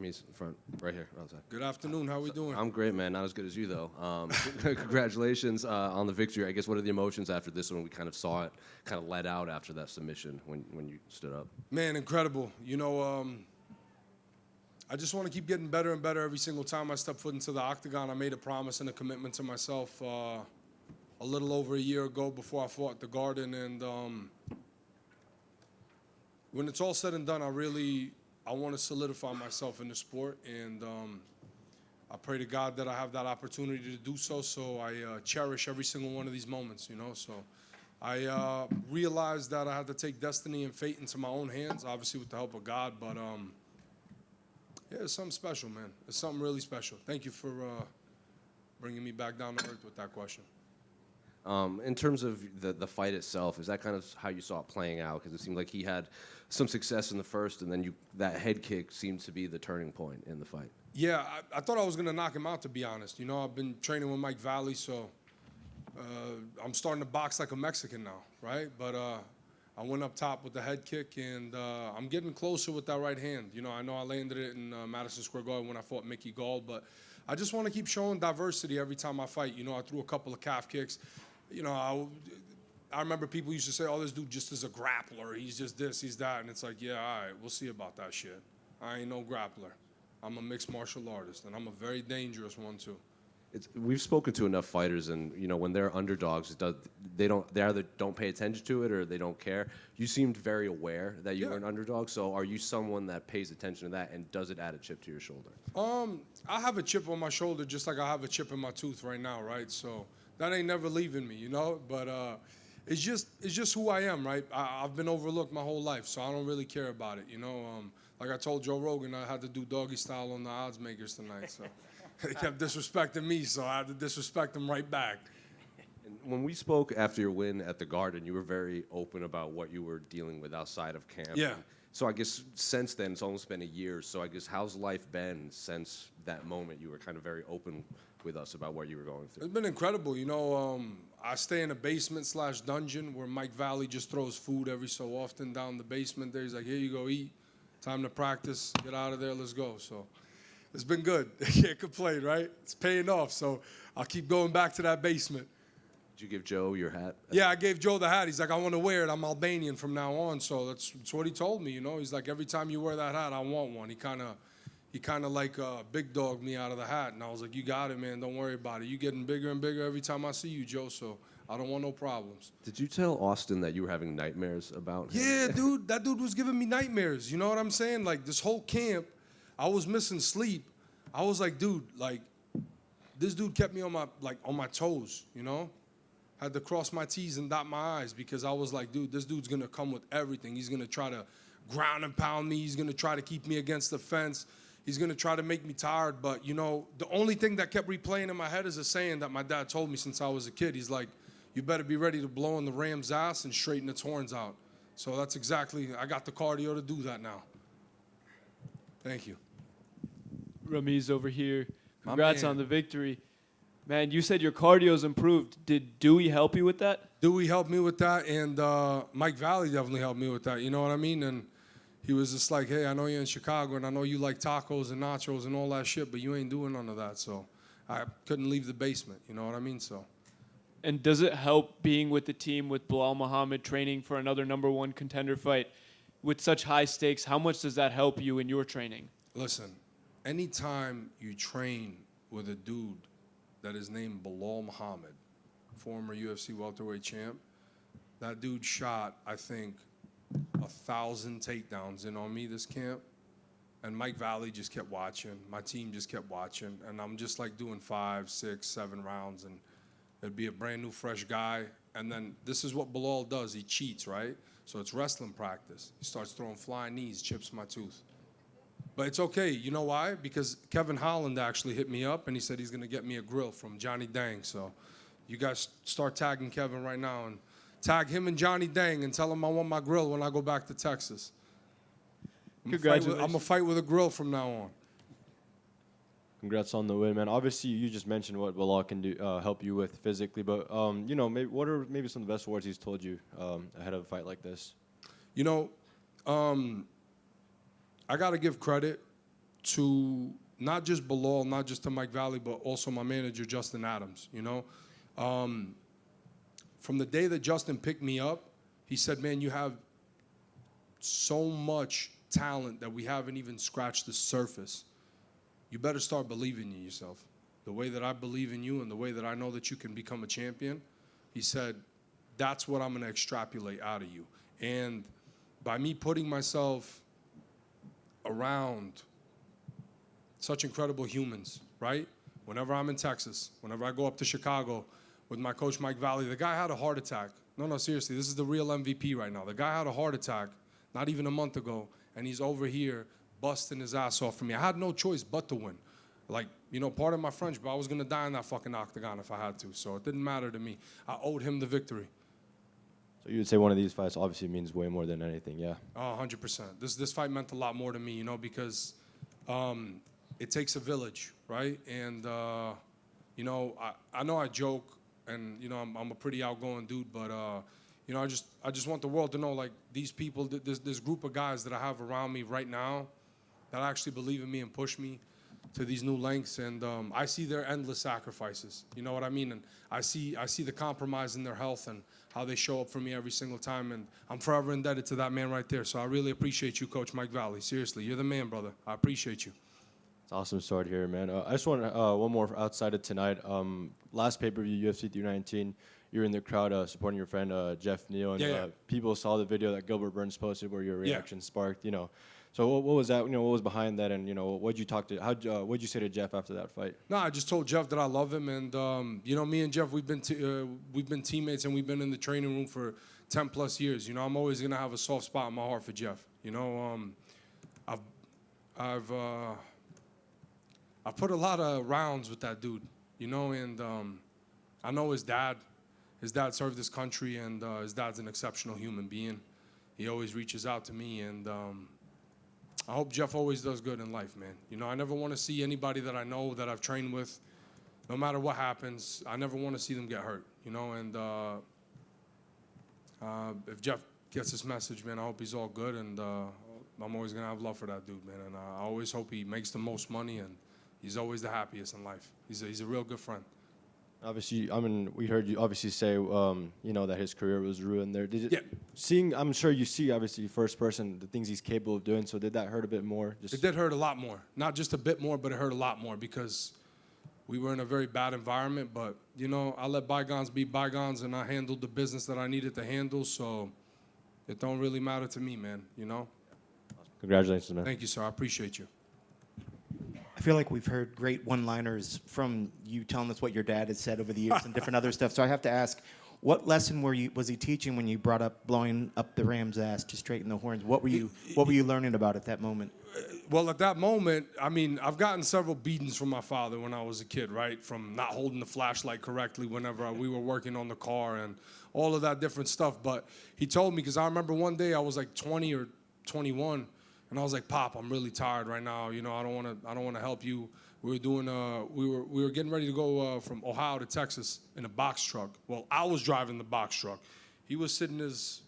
Ramiz, in front, right here. Outside. Good afternoon. How are we doing? I'm great, man. Not as good as you, though. Congratulations on the victory. I guess, what are the emotions after this one? We kind of saw it kind of let out after that submission when you stood up. Man, incredible. You know, I just want to keep getting better and better every single time I step foot into the octagon. I made a promise and a commitment to myself a little over a year ago before I fought at the Garden. And when it's all said and done, I want to solidify myself in the sport. And I pray to God that I have that opportunity to do so. So I cherish every single one of these moments, you know. So I realized that I had to take destiny and fate into my own hands, obviously with the help of God. But yeah, it's something special, man. It's something really special. Thank you for bringing me back down to earth with that question. In terms of the fight itself, is that kind of how you saw it playing out? Because it seemed like he had some success in the first, and then that head kick seemed to be the turning point in the fight. Yeah, I thought I was going to knock him out, to be honest. You know, I've been training with Mike Valley, so I'm starting to box like a Mexican now, right? But I went up top with the head kick, and I'm getting closer with that right hand. You know I landed it in Madison Square Garden when I fought Mickey Gall, but I just want to keep showing diversity every time I fight. You know, I threw a couple of calf kicks. You know, I remember people used to say, oh, this dude just is a grappler. He's just this, he's that. And it's like, yeah, all right, we'll see about that shit. I ain't no grappler. I'm a mixed martial artist, and I'm a very dangerous one, too. We've spoken to enough fighters, and you know when they're underdogs, they either don't pay attention to it or they don't care. You seemed very aware that you were an underdog. So are you someone that pays attention to that, and does it add a chip to your shoulder? I have a chip on my shoulder just like I have a chip in my tooth right now, right? So that ain't never leaving me, you know. But it's just who I am, right? I've been overlooked my whole life, so I don't really care about it, you know. Like I told Joe Rogan, I had to do doggy style on the odds makers tonight, so. They kept disrespecting me, so I had to disrespect them right back. And when we spoke after your win at the Garden, you were very open about what you were dealing with outside of camp. Yeah. So I guess since then, it's almost been a year. So I guess how's life been since that moment? You were kind of very open with us about what you were going through. It's been incredible. You know, I stay in a basement/dungeon where Mike Valley just throws food every so often down the basement there. He's like, here you go, eat. Time to practice. Get out of there. Let's go. So. It's been good. I can't complain, right? It's paying off, so I'll keep going back to that basement. Did you give Joe your hat? Yeah, I gave Joe the hat. He's like, I want to wear it. I'm Albanian from now on, so that's what he told me, you know? He's like, every time you wear that hat, I want one. He kind of like big dogged me out of the hat, and I was like, you got it, man. Don't worry about it. You getting bigger and bigger every time I see you, Joe, so I don't want no problems. Did you tell Austin that you were having nightmares about him? Yeah, dude. That dude was giving me nightmares. You know what I'm saying? Like, this whole camp, I was missing sleep. I was like, dude, like, this dude kept me on my toes, you know? Had to cross my T's and dot my I's because I was like, dude, this dude's gonna come with everything. He's gonna try to ground and pound me. He's gonna try to keep me against the fence. He's gonna try to make me tired. But, you know, the only thing that kept replaying in my head is a saying that my dad told me since I was a kid. He's like, you better be ready to blow in the ram's ass and straighten its horns out. So that's exactly, I got the cardio to do that now. Thank you. Ramiz over here. Congrats on the victory. Man, you said your cardio's improved. Did Dewey help you with that? Dewey helped me with that, and Mike Valley definitely helped me with that. You know what I mean? And he was just like, hey, I know you're in Chicago, and I know you like tacos and nachos and all that shit, but you ain't doing none of that. So I couldn't leave the basement. You know what I mean? So. And does it help being with the team with Bilal Muhammad training for another #1 contender fight with such high stakes? How much does that help you in your training? Listen. Anytime you train with a dude that is named Bilal Muhammad, former UFC welterweight champ, that dude shot, I think, 1,000 takedowns in on me this camp. And Mike Valley just kept watching. My team just kept watching. And I'm just like doing 5, 6, 7 rounds. And it'd be a brand new, fresh guy. And then this is what Bilal does. He cheats, right? So it's wrestling practice. He starts throwing flying knees, chips my tooth. But it's okay. You know why? Because Kevin Holland actually hit me up, and he said he's going to get me a grill from Johnny Dang. So you guys start tagging Kevin right now and tag him and Johnny Dang and tell him I want my grill when I go back to Texas. Congratulations. I'm going to fight with a grill from now on. Congrats on the win, man. Obviously, you just mentioned what Bilal can do, help you with physically, but you know, what are maybe some of the best words he's told you ahead of a fight like this? You know, I got to give credit to not just Bilal, not just to Mike Valley, but also my manager, Justin Adams, you know. From the day that Justin picked me up, he said, man, you have so much talent that we haven't even scratched the surface. You better start believing in yourself. The way that I believe in you and the way that I know that you can become a champion, he said, that's what I'm going to extrapolate out of you. And by me putting myself around such incredible humans, right? Whenever I'm in Texas, whenever I go up to Chicago with my coach Mike Valley, the guy had a heart attack. No, seriously, this is the real MVP right now. The guy had a heart attack not even a month ago, and he's over here busting his ass off for me. I had no choice but to win. Like, you know, pardon my French, but I was going to die in that fucking octagon if I had to. So it didn't matter to me. I owed him the victory. So you would say one of these fights obviously means way more than anything, yeah? Oh, 100%. This fight meant a lot more to me, you know, because it takes a village, right? And, you know, I know I joke, and, you know, I'm a pretty outgoing dude, but, you know, I just want the world to know, like, these people, this group of guys that I have around me right now that actually believe in me and push me to these new lengths, and I see their endless sacrifices. You know what I mean? And I see the compromise in their health and how they show up for me every single time, and I'm forever indebted to that man right there. So I really appreciate you, Coach Mike Valley. Seriously, you're the man, brother. I appreciate you. It's awesome to start here, man. I just want one more outside of tonight. Last pay-per-view, UFC 319, you were in the crowd supporting your friend Jeff Neal, and people saw the video that Gilbert Burns posted where your reaction sparked, you know. So what was that? You know, what was behind that? And you know, what'd you say to Jeff after that fight? No, I just told Jeff that I love him, and you know, me and Jeff, we've been teammates, and we've been in the training room for 10+ years. You know, I'm always gonna have a soft spot in my heart for Jeff. You know, I've put a lot of rounds with that dude. You know, and I know his dad. His dad served this country, and his dad's an exceptional human being. He always reaches out to me, and I hope Jeff always does good in life, man. You know, I never want to see anybody that I know that I've trained with, no matter what happens, I never want to see them get hurt, you know, and if Jeff gets this message, man, I hope he's all good, and I'm always going to have love for that dude, man, and I always hope he makes the most money, and he's always the happiest in life. He's a real good friend. Obviously, I mean, we heard you obviously say, you know, that his career was ruined there. I'm sure you see, obviously, first person, the things he's capable of doing. So did that hurt a bit more? It did hurt a lot more. Not just a bit more, but it hurt a lot more because we were in a very bad environment. But, you know, I let bygones be bygones, and I handled the business that I needed to handle. So it don't really matter to me, man, you know? Congratulations, man. Thank you, sir. I appreciate you. I feel like we've heard great one-liners from you telling us what your dad has said over the years and different other stuff. So I have to ask, what lesson was he teaching when you brought up blowing up the ram's ass to straighten the horns? What were you learning about at that moment? Well, at that moment, I mean, I've gotten several beatings from my father when I was a kid, right? From not holding the flashlight correctly whenever we were working on the car and all of that different stuff. But he told me, because I remember one day I was like 20 or 21, and I was like, Pop, I'm really tired right now. You know, I don't want to help you. We were getting ready to go from Ohio to Texas in a box truck. Well, I was driving the box truck. He was sitting his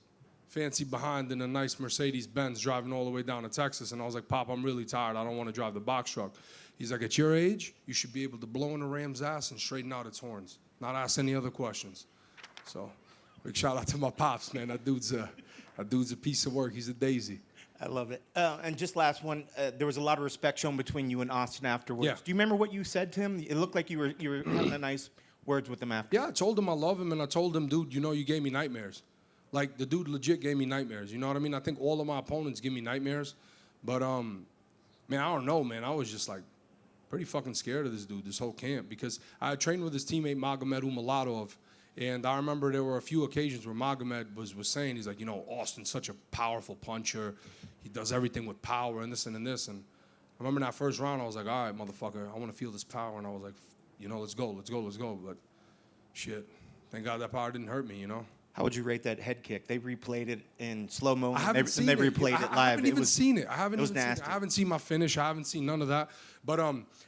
fancy behind in a nice Mercedes Benz driving all the way down to Texas. And I was like, Pop, I'm really tired. I don't want to drive the box truck. He's like, at your age, you should be able to blow in a ram's ass and straighten out its horns, not ask any other questions. So big shout out to my pops, man. That dude's a piece of work. He's a daisy. I love it. And just last one, there was a lot of respect shown between you and Austin afterwards. Yeah. Do you remember what you said to him? It looked like you were having a nice words with him after. Yeah, I told him I love him, and I told him, dude, you know, you gave me nightmares. Like, the dude legit gave me nightmares. You know what I mean? I think all of my opponents give me nightmares. But, man, I don't know, man. I was just, like, pretty fucking scared of this dude, this whole camp, because I had trained with his teammate Magomed Umalatov. And I remember there were a few occasions where Magomed was saying, he's like, you know, Austin's such a powerful puncher. He does everything with power and this and this. And I remember in that first round, I was like, all right, motherfucker, I want to feel this power. And I was like, you know, let's go. But shit, thank God that power didn't hurt me, you know? How would you rate that head kick? They replayed it in slow-mo, I haven't seen and it. they replayed it live. I haven't even seen it. It was nasty. I haven't seen my finish. I haven't seen none of that. But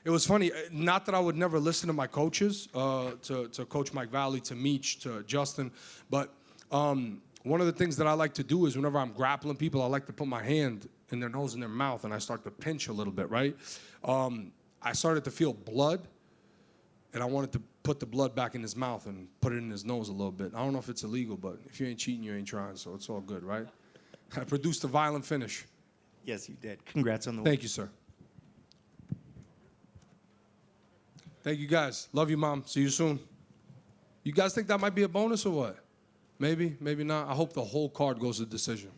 it was funny. Not that I would never listen to my coaches, to Coach Mike Valley, to Meech, to Justin. But one of the things that I like to do is whenever I'm grappling people, I like to put my hand in their nose and their mouth, and I start to pinch a little bit, right? I started to feel blood, and I wanted to put the blood back in his mouth and put it in his nose a little bit. I don't know if it's illegal, but if you ain't cheating, you ain't trying, so it's all good, right? I produced a violent finish. Yes, you did. Congrats on the win. Thank you, sir. Thank you, guys. Love you, Mom. See you soon. You guys think that might be a bonus or what? Maybe, maybe not. I hope the whole card goes to decision.